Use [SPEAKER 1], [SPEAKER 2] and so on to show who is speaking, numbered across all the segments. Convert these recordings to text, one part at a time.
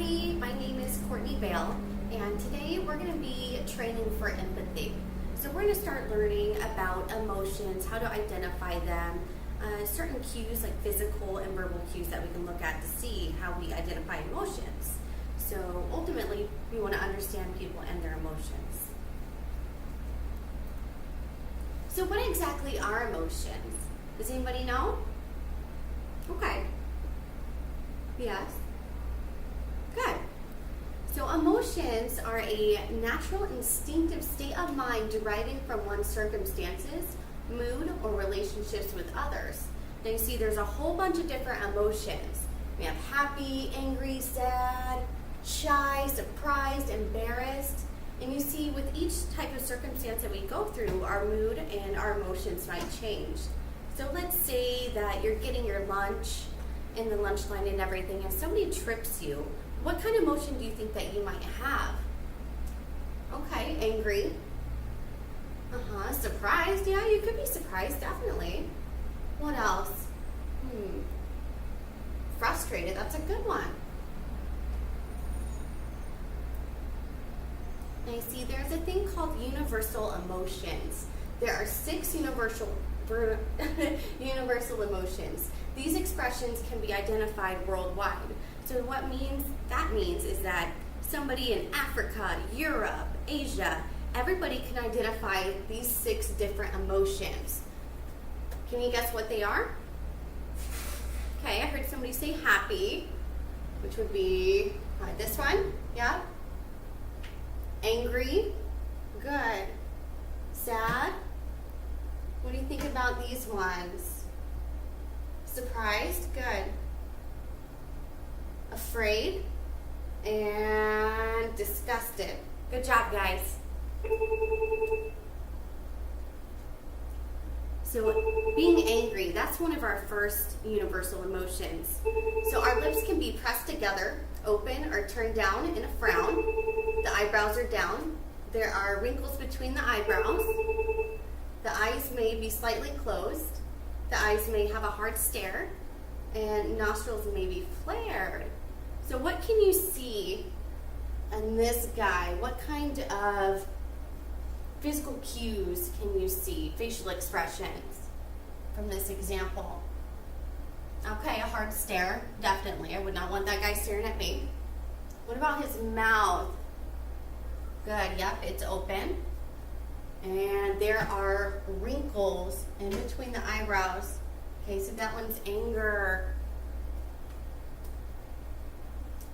[SPEAKER 1] everybody, my name is Courtney Bale, and today we're going to be training for empathy. So we're going to start learning about emotions, how to identify them, certain cues like physical and verbal cues that we can look at to see how we identify emotions. So ultimately, we want to understand people and their emotions. So what exactly are emotions? Does anybody know? Okay. Yes? Good. So emotions are a natural instinctive state of mind deriving from one's circumstances, mood, or relationships with others. Now you see there's a whole bunch of different emotions. We have happy, angry, sad, shy, surprised, embarrassed. And you see with each type of circumstance that we go through, our mood and our emotions might change. So let's say that you're getting your lunch in the lunch line and everything, and somebody trips you. What kind of emotion do you think that you might have? Okay, angry. Surprised. Yeah, you could be surprised, definitely. What else? Frustrated. That's a good one. Now you see, there's a thing called universal emotions. There are 6 universal emotions. These expressions can be identified worldwide. So what that means is that somebody in Africa, Europe, Asia, everybody can identify these 6 different emotions. Can you guess what they are? Okay, I heard somebody say happy, which would be this one, yeah? Angry, good. Sad, what do you think about these ones? Surprised, good. Afraid, and disgusted. Good job, guys. So being angry, that's one of our first universal emotions. So our lips can be pressed together, open, or turned down in a frown. The eyebrows are down. There are wrinkles between the eyebrows. The eyes may be slightly closed. The eyes may have a hard stare, and nostrils may be flared. So what can you see in this guy? What kind of physical cues can you see, facial expressions from this example? Okay, a hard stare, definitely. I would not want that guy staring at me. What about his mouth? Good, yep, it's open. And there are wrinkles in between the eyebrows. Okay, so that one's anger.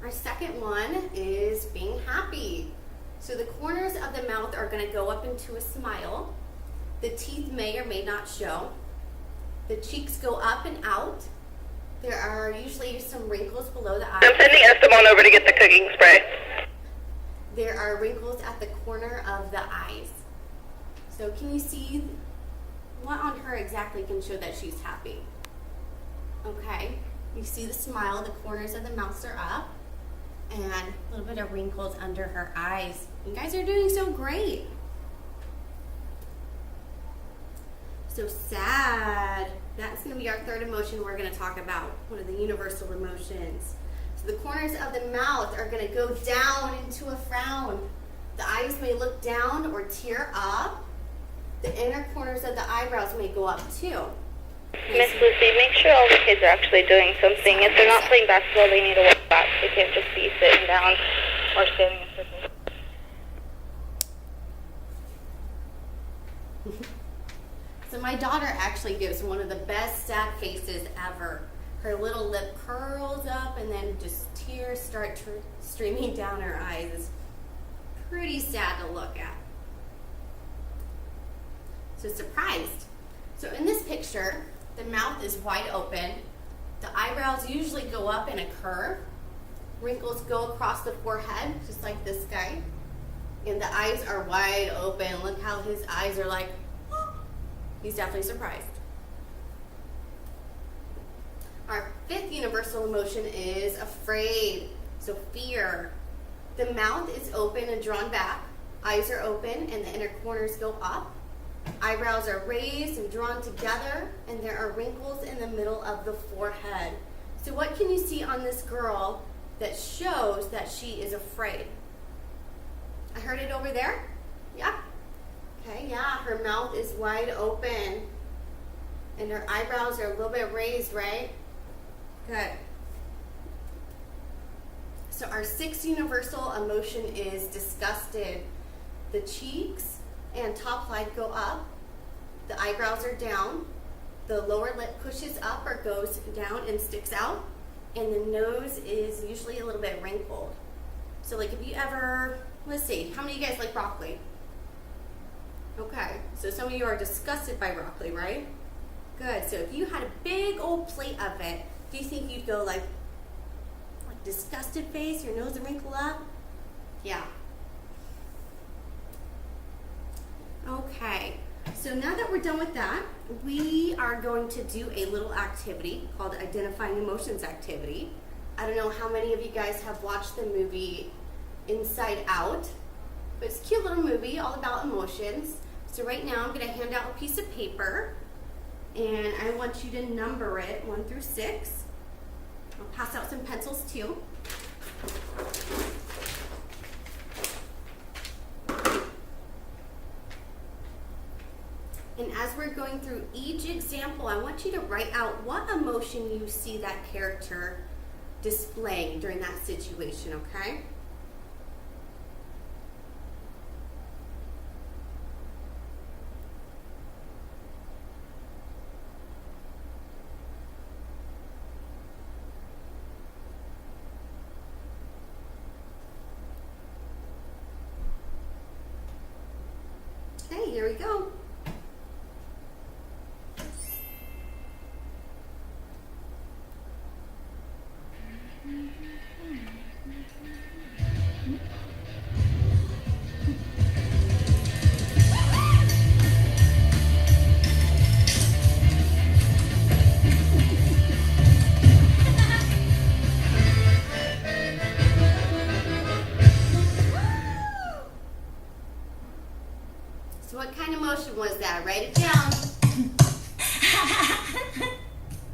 [SPEAKER 1] Our second one is being happy. So the corners of the mouth are going to go up into a smile. The teeth may or may not show. The cheeks go up and out. There are usually some wrinkles below the eyes.
[SPEAKER 2] I'm sending Esteban over to get the cooking spray.
[SPEAKER 1] There are wrinkles at the corner of the eyes. So can you see what on her exactly can show that she's happy? Okay, you see the smile, the corners of the mouth are up, and a little bit of wrinkles under her eyes. You guys are doing so great. So sad, that's going to be our third emotion we're going to talk about, one of the universal emotions. So the corners of the mouth are going to go down into a frown. The eyes may look down or tear up. The inner corners of the eyebrows may go up too.
[SPEAKER 2] Miss Lucy, make sure all the kids are actually doing something. If they're not playing basketball, they need to walk back. They can't just be sitting down or standing in circles.
[SPEAKER 1] So my daughter actually gives one of the best sad faces ever. Her little lip curls up and then just tears start streaming down her eyes. It's pretty sad to look at. So surprised. So in this picture, the mouth is wide open. The eyebrows usually go up in a curve. Wrinkles go across the forehead, just like this guy. And the eyes are wide open. Look how his eyes are like, oh. He's definitely surprised. Our fifth universal emotion is afraid. So fear. The mouth is open and drawn back. Eyes are open and the inner corners go up. Eyebrows are raised and drawn together, and there are wrinkles in the middle of the forehead. So what can you see on this girl that shows that she is afraid. I heard it over there? Yeah? Okay, yeah, her mouth is wide open and her eyebrows are a little bit raised, right? Good. So our sixth universal emotion is disgusted. The cheeks and top lid go up, the eyebrows are down, the lower lip pushes up or goes down and sticks out, and the nose is usually a little bit wrinkled. So like if you ever, let's see, how many of you guys like broccoli? Okay, so some of you are disgusted by broccoli, right? Good, so if you had a big old plate of it, do you think you'd go like disgusted face, your nose would wrinkle up? Yeah. Okay, so now that we're done with that, we are going to do a little activity called Identifying Emotions Activity. I don't know how many of you guys have watched the movie Inside Out, but it's a cute little movie all about emotions. So right now I'm going to hand out a piece of paper, and I want you to number it 1 through 6. I'll pass out some pencils too. And as we're going through each example, I want you to write out what emotion you see that character displaying during that situation, okay? Okay, here we go. So what kind of emotion was that? Write it down.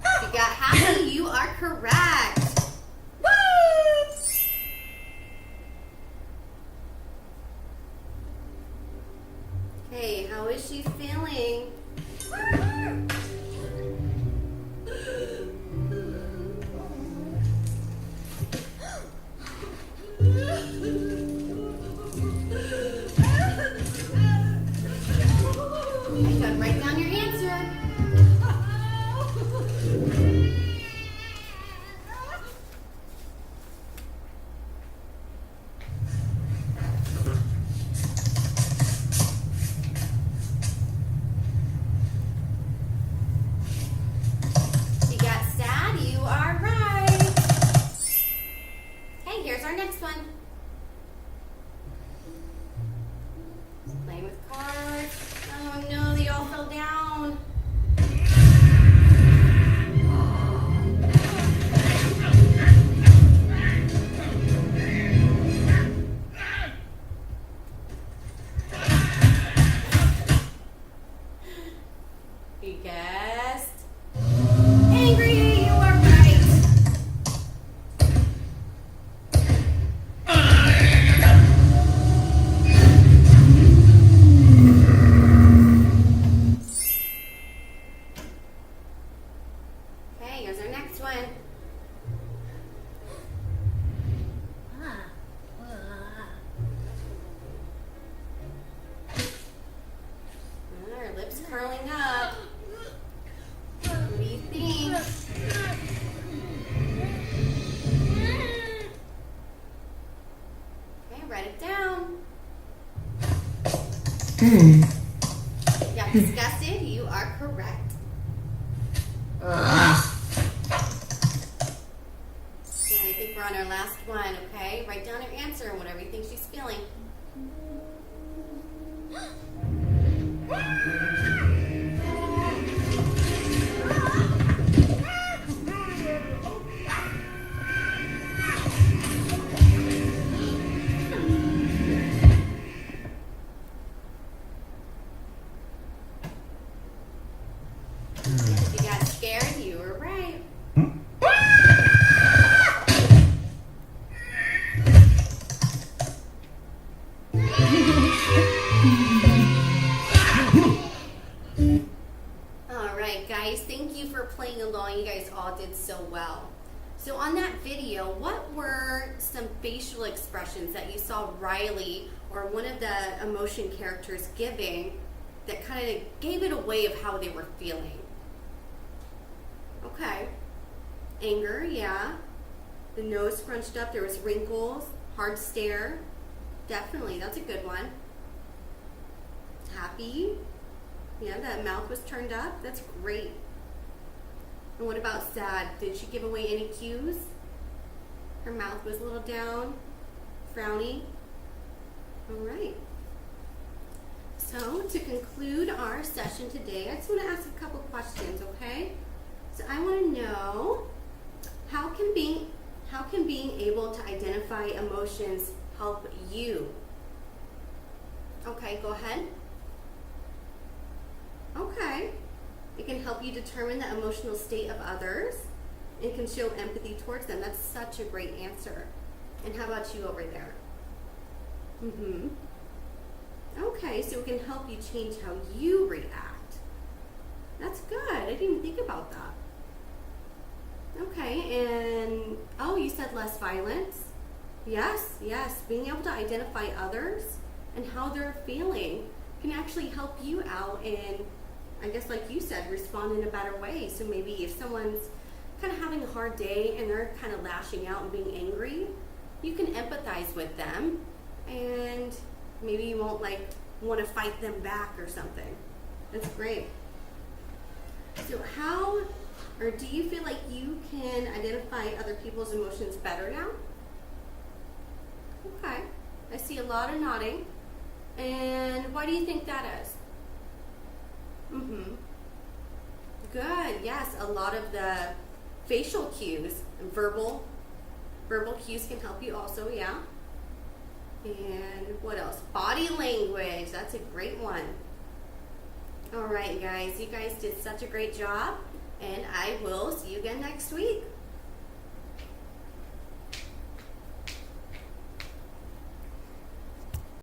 [SPEAKER 1] If you got happy, you are correct. Woo! Okay, how is she feeling? Good. Write down your answer. You got sad, you are right. Okay, here's our next one. Playing with cards. Oh no, they all fell down. You guessed. Angry, you are right. Okay, here's our next one. Her lips curling up. What do you think? Okay, write it down. Yeah, disgusted, you are correct. And I think we're on our last one, okay? Write down her answer and whatever you think she's feeling. If you got scared, you were right. right, guys, thank you for playing along. You guys all did so well. So on that video, what were some facial expressions that you saw Riley or one of the emotion characters giving that kind of gave it away of how they were feeling? Okay. Anger, yeah. The nose scrunched up, there was wrinkles, hard stare. Definitely, that's a good one. Happy. Yeah, that mouth was turned up. That's great. And what about sad? Did she give away any cues? Her mouth was a little down, frowny. All right. So to conclude our session today, I just want to ask a couple questions, okay? So I want to know, how can being able to identify emotions help you? Okay, go ahead. Okay. It can help you determine the emotional state of others and can show empathy towards them. That's such a great answer. And how about you over there? Okay, so it can help you change how you react. That's good. I didn't even think about that. Okay, and oh, you said less violence. Yes, being able to identify others and how they're feeling can actually help you out and, I guess like you said, respond in a better way. So maybe if someone's kind of having a hard day and they're kind of lashing out and being angry, you can empathize with them and maybe you won't like want to fight them back or something. That's great. So how, or do you feel like you can identify other people's emotions better now? Okay, I see a lot of nodding. And why do you think that is? Good, yes, a lot of the facial cues, and verbal cues can help you also, yeah. And what else? Body language, that's a great one. All right, guys, you guys did such a great job, and I will see you again next week.